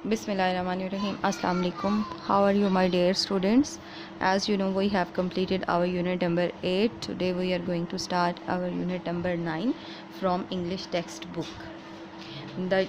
Bismillahirrahmanirrahim. Assalamu alaikum. How are you, my dear students? As you know, we have completed our unit number 8. Today we are going to start our unit number 9 from English textbook. The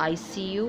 ICU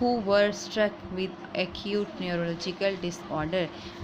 who were struck with acute neurological disorder,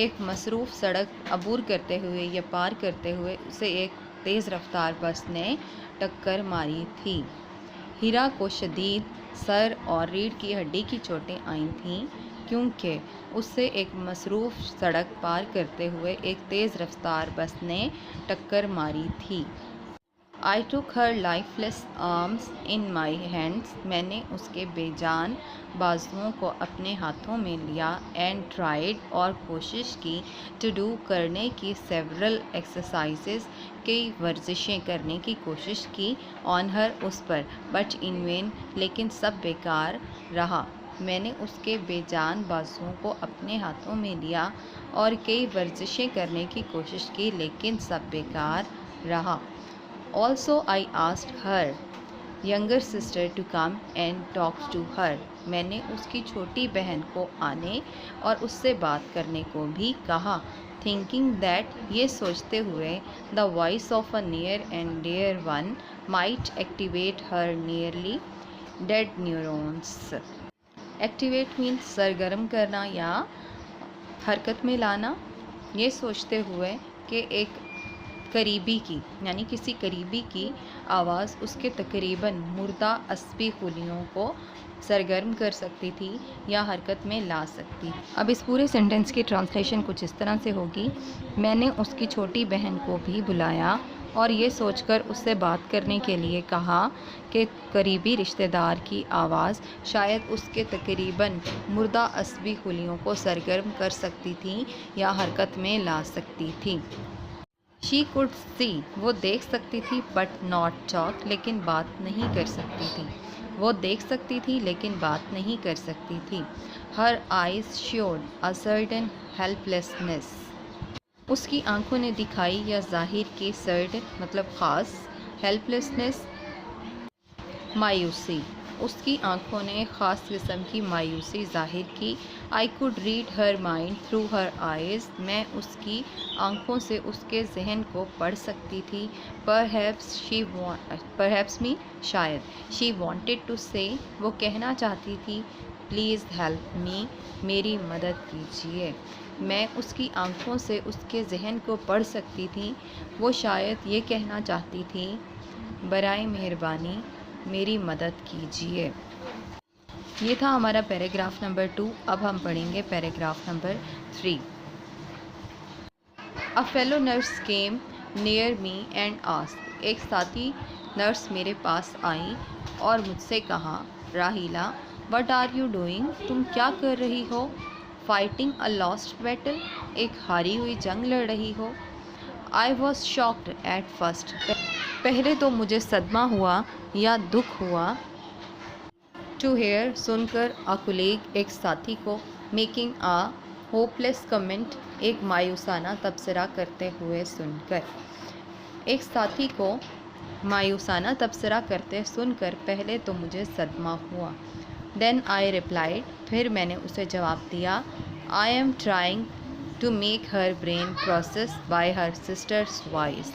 ایک مصروف سڑک عبور کرتے ہوئے یا پار کرتے ہوئے اسے ایک تیز رفتار بس نے ٹکر ماری تھی۔ ہیرا کو شدید سر اور ریڑھ کی ہڈی کی چوٹیں آئی تھیں کیونکہ اسے ایک مصروف سڑک پار کرتے ہوئے ایک تیز رفتار بس نے ٹکر ماری تھی۔ I took her lifeless arms in my hands. میں نے اس کے بے جان بازوؤں کو اپنے ہاتھوں میں لیا and tried اور کوشش کی to do کرنے کی several exercises کئی ورزشیں کرنے کی کوشش کی on her us per but in vain لیکن سب بیکار رہا۔ میں نے اس کے بے جان بازوؤں کو اپنے ہاتھوں میں لیا اور کئی ورزشیں کرنے کی کوشش کی لیکن سب بیکار رہا۔ Also I asked her younger sister to come and talk to her. میں نے اس کی چھوٹی بہن کو آنے اور اس سے بات کرنے کو بھی کہا۔ Thinking that یہ سوچتے ہوئے the voice of a near and dear one might activate her nearly dead neurons. Activate means سرگرم کرنا یا حرکت میں لانا۔ یہ سوچتے ہوئے کہ ایک قریبی کی یعنی کسی قریبی کی آواز اس کے تقریباً مردہ عصبی خلیوں کو سرگرم کر سکتی تھی یا حرکت میں لا سکتی۔ اب اس پورے سینٹنس کی ٹرانسلیشن کچھ اس طرح سے ہوگی، میں نے اس کی چھوٹی بہن کو بھی بلایا اور یہ سوچ کر اس سے بات کرنے کے لیے کہا کہ قریبی رشتہ دار کی آواز شاید اس کے تقریباً مردہ عصبی خلیوں کو سرگرم کر سکتی تھی یا حرکت میں لا سکتی تھی۔ She could see وہ دیکھ سکتی تھی but not talk لیکن بات نہیں کر سکتی تھی۔ وہ دیکھ سکتی تھی لیکن بات نہیں کر سکتی تھی۔ Her eyes showed a certain helplessness اس کی آنکھوں نے دکھائی یا ظاہر کی certain مطلب خاص helplessness مایوسی اس کی آنکھوں نے خاص قسم کی مایوسی ظاہر کی۔ I could read her mind through her eyes میں اس کی آنکھوں سے اس کے ذہن کو پڑھ سکتی تھی۔ Perhaps me شاید she wanted to say وہ کہنا چاہتی تھی please help me میری مدد کیجیے۔ میں اس کی آنکھوں سے اس کے ذہن کو پڑھ سکتی تھی، وہ شاید یہ کہنا چاہتی تھی برائے مہربانی میری مدد کیجیے۔ یہ تھا ہمارا پیراگراف نمبر 2۔ اب ہم پڑھیں گے paragraph number 3۔ A fellow nurse came near me and asked ایک ساتھی نرس میرے پاس آئی اور مجھ سے کہا Raheela what are you doing تم کیا کر رہی ہو؟ Fighting a lost battle ایک ہاری ہوئی جنگ لڑ رہی ہو؟ I was shocked at first پہلے تو مجھے صدمہ ہوا یا دکھ ہوا to hear سن کر a colleague ایک ساتھی کو making a hopeless comment ایک مایوسانہ تبصرہ کرتے ہوئے سن کر۔ ایک ساتھی کو مایوسانہ تبصرہ کرتے سن کر پہلے تو مجھے صدمہ ہوا۔ Then I replied پھر میں نے اسے جواب دیا I am trying to make her brain process by her sister's voice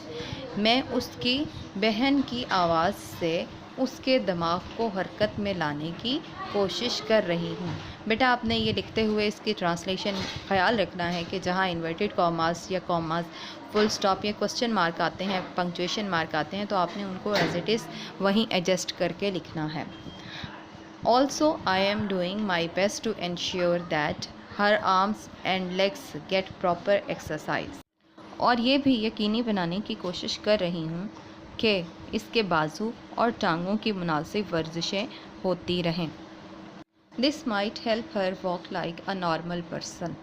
میں اس کی بہن کی آواز سے اس کے دماغ کو حرکت میں لانے کی کوشش کر رہی ہوں۔ بیٹا آپ نے یہ لکھتے ہوئے اس کی ٹرانسلیشن خیال رکھنا ہے کہ جہاں انورٹڈ کاماز یا کاماز فل سٹاپ یا کوسچن مارک آتے ہیں پنکچویشن مارک آتے ہیں تو آپ نے ان کو ایز اٹ از وہیں ایڈجسٹ کر کے لکھنا ہے۔ Also I am doing my best to ensure that her arms and legs get proper exercise اور یہ بھی یقینی بنانے کی کوشش کر رہی ہوں کہ اس کے بازو اور ٹانگوں کی مناسب ورزشیں ہوتی رہیں۔ This might help her walk like a normal person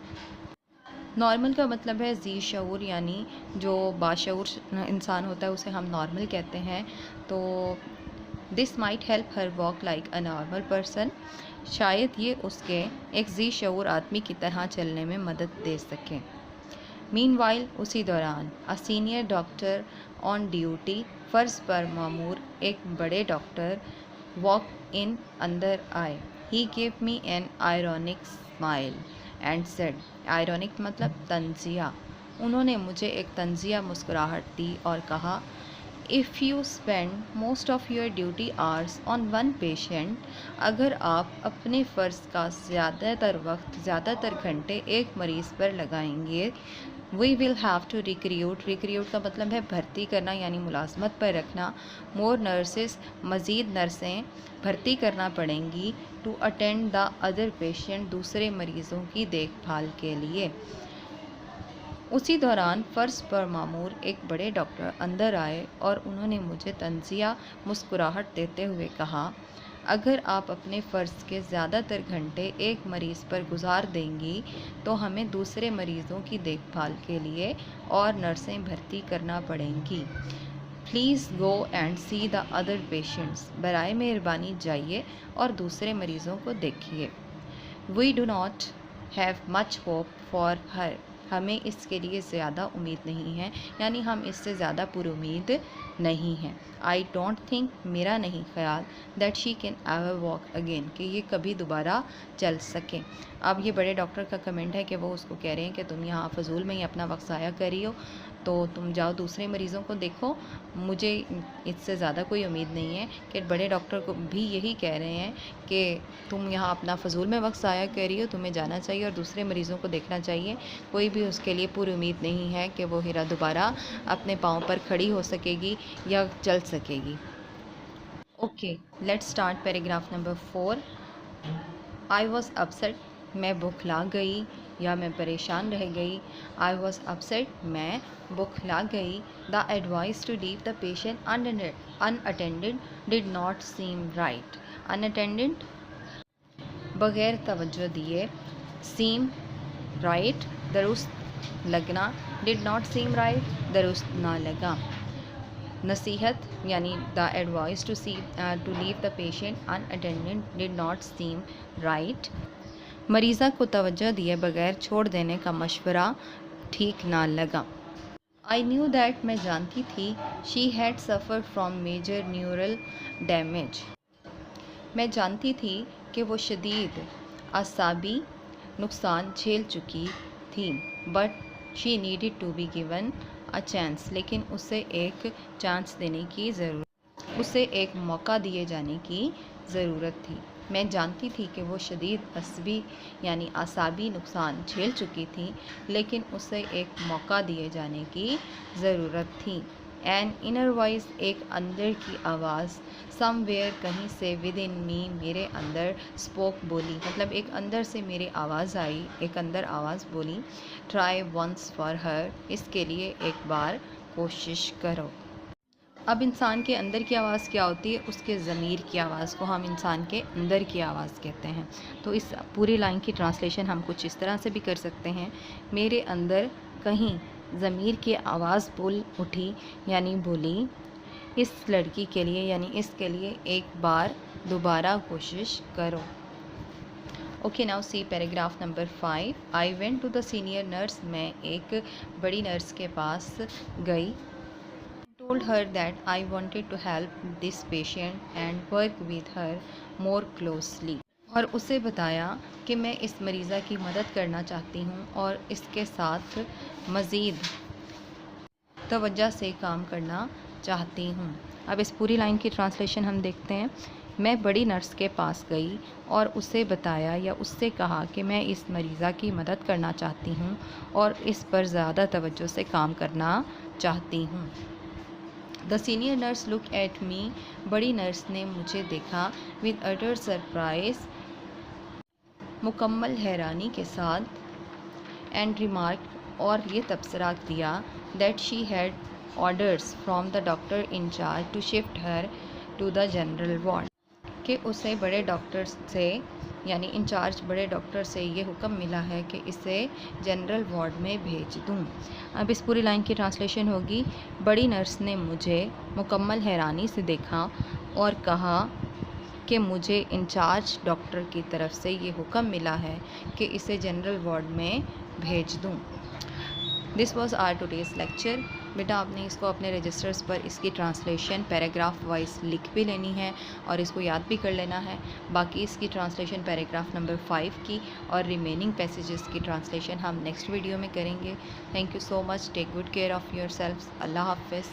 normal کا مطلب ہے ذی شعور یعنی جو باشعور انسان ہوتا ہے اسے ہم نارمل کہتے ہیں، تو This might help her walk like a normal person شاید یہ اس کے ایک ذی شعور آدمی کی طرح چلنے میں مدد دے سکے۔ Meanwhile اسی دوران a senior doctor on duty فرض پر مامور ایک بڑے ڈاکٹر walk in اندر آئے۔ He gave me an ironic smile and said ironic مطلب طنزیہ انہوں نے مجھے ایک طنزیہ مسکراہٹ دی اور کہا If you spend most of your duty hours on one patient, اگر آپ اپنے فرض کا زیادہ تر وقت زیادہ تر گھنٹے ایک مریض پر لگائیں گے, we will have to recruit کا مطلب ہے بھرتی کرنا یعنی ملازمت پر رکھنا, more nurses مزید نرسیں بھرتی کرنا پڑیں گی, to attend the other patient دوسرے مریضوں کی دیکھ بھال کے لیے. اسی دوران فرض پر مامور ایک بڑے ڈاکٹر اندر آئے اور انہوں نے مجھے تنزیہ مسکراہٹ دیتے ہوئے کہا, اگر آپ اپنے فرض کے زیادہ تر گھنٹے ایک مریض پر گزار دیں گی تو ہمیں دوسرے مریضوں کی دیکھ بھال کے لیے اور نرسیں بھرتی کرنا پڑیں گی. Please go and see the other patients, برائے مہربانی جائیے اور دوسرے مریضوں کو دیکھیے. We do not have much hope for her, ہمیں اس کے لیے زیادہ امید نہیں ہے, یعنی ہم اس سے زیادہ پر امید نہیں ہیں. آئی ڈونٹ تھنک, میرا نہیں خیال, that she can ever walk again, کہ یہ کبھی دوبارہ چل سکیں. اب یہ بڑے ڈاکٹر کا کمنٹ ہے کہ وہ اس کو کہہ رہے ہیں کہ تم یہاں فضول میں ہی اپنا وقت ضائع کر رہی ہو, تو تم جاؤ دوسرے مریضوں کو دیکھو. مجھے اس سے زیادہ کوئی امید نہیں ہے کہ بڑے ڈاکٹر کو بھی یہی کہہ رہے ہیں کہ تم یہاں اپنا فضول میں وقت ضائع کر رہی ہو, تمہیں جانا چاہیے اور دوسرے مریضوں کو دیکھنا چاہیے. کوئی بھی اس کے لیے پر امید نہیں ہے کہ وہ ہیرا دوبارہ اپنے پاؤں پر کھڑی ہو سکے گی یا چل سکے گی. Okay, let's start paragraph number 4. I was upset, میں بوکھلا گئی یا میں پریشان رہ گئی. آئی واز اپسیٹ, میں بوکھلا گئی. The advice to leave the patient unattended did not seem right. unattended بغیر توجہ دیے, seem right درست لگنا, did not seem right درست نہ لگا. نصیحت یعنی the advice to leave the patient unattended did not seem right. مریضہ کو توجہ دیے بغیر چھوڑ دینے کا مشورہ ٹھیک نہ لگا. I knew that, میں جانتی تھی, she had suffered from major neural damage. میں جانتی تھی کہ وہ شدید اعصابی نقصان جھیل چکی تھی. But she needed to be given a chance, لیکن اسے ایک چانس دینے کی اسے ایک موقع دیے جانے کی ضرورت تھی. میں جانتی تھی کہ وہ شدید عصبی یعنی اعصابی نقصان جھیل چکی تھی, لیکن اسے ایک موقع دیے جانے کی ضرورت تھی. An inner voice, ایک اندر کی آواز, somewhere کہیں سے, within me میرے اندر, spoke بولی, مطلب ایک اندر سے میرے آواز آئی, ایک اندر آواز بولی. Try once for her, اس کے لیے ایک بار کوشش کرو. اب انسان کے اندر کی آواز کیا ہوتی ہے؟ اس کے ضمیر کی آواز کو ہم انسان کے اندر کی آواز کہتے ہیں. تو اس پوری لائن کی ٹرانسلیشن ہم کچھ اس طرح سے بھی کر سکتے ہیں, میرے اندر کہیں ضمیر کی آواز بول اٹھی یعنی بولی, اس لڑکی کے لیے یعنی اس کے لیے ایک بار دوبارہ کوشش کرو. Okay, now see paragraph number 5. I went to the senior nurse, میں ایک بڑی نرس کے پاس گئی. told her that I wanted to help this patient and work with her more closely. اور اسے بتایا کہ میں اس مریضہ کی مدد کرنا چاہتی ہوں اور اس کے ساتھ مزید توجہ سے کام کرنا چاہتی ہوں. اب اس پوری لائن کی ٹرانسلیشن ہم دیکھتے ہیں. میں بڑی نرس کے پاس گئی اور اسے بتایا یا اس سے کہا کہ میں اس مریضہ کی مدد کرنا چاہتی ہوں اور اس پر زیادہ توجہ سے کام کرنا چاہتی ہوں. The senior nurse looked at me, بڑی نرس نے مجھے دیکھا, with utter surprise, مکمل حیرانی کے ساتھ, and remarked, اور یہ تبصرہ دیا, that she had orders from the doctor in charge to shift her to the general ward, کہ اسے بڑے ڈاکٹر سے یعنی انچارج بڑے ڈاکٹر سے یہ حکم ملا ہے کہ اسے جنرل وارڈ میں بھیج دوں. اب اس پوری لائن کی ٹرانسلیشن ہوگی. بڑی نرس نے مجھے مکمل حیرانی سے دیکھا اور کہا کہ مجھے انچارج ڈاکٹر کی طرف سے یہ حکم ملا ہے کہ اسے جنرل وارڈ میں بھیج دوں. This was our today's lecture. بیٹا آپ نے اس کو اپنے رجسٹرز پر اس کی ٹرانسلیشن پیراگراف وائز لکھ بھی لینی ہے اور اس کو یاد بھی کر لینا ہے. باقی اس کی ٹرانسلیشن پیراگراف نمبر 5 کی اور ریمیننگ پیسیجز کی ٹرانسلیشن ہم نیکسٹ ویڈیو میں کریں گے. Thank you so much. Take good care of yourselves. اللہ حافظ.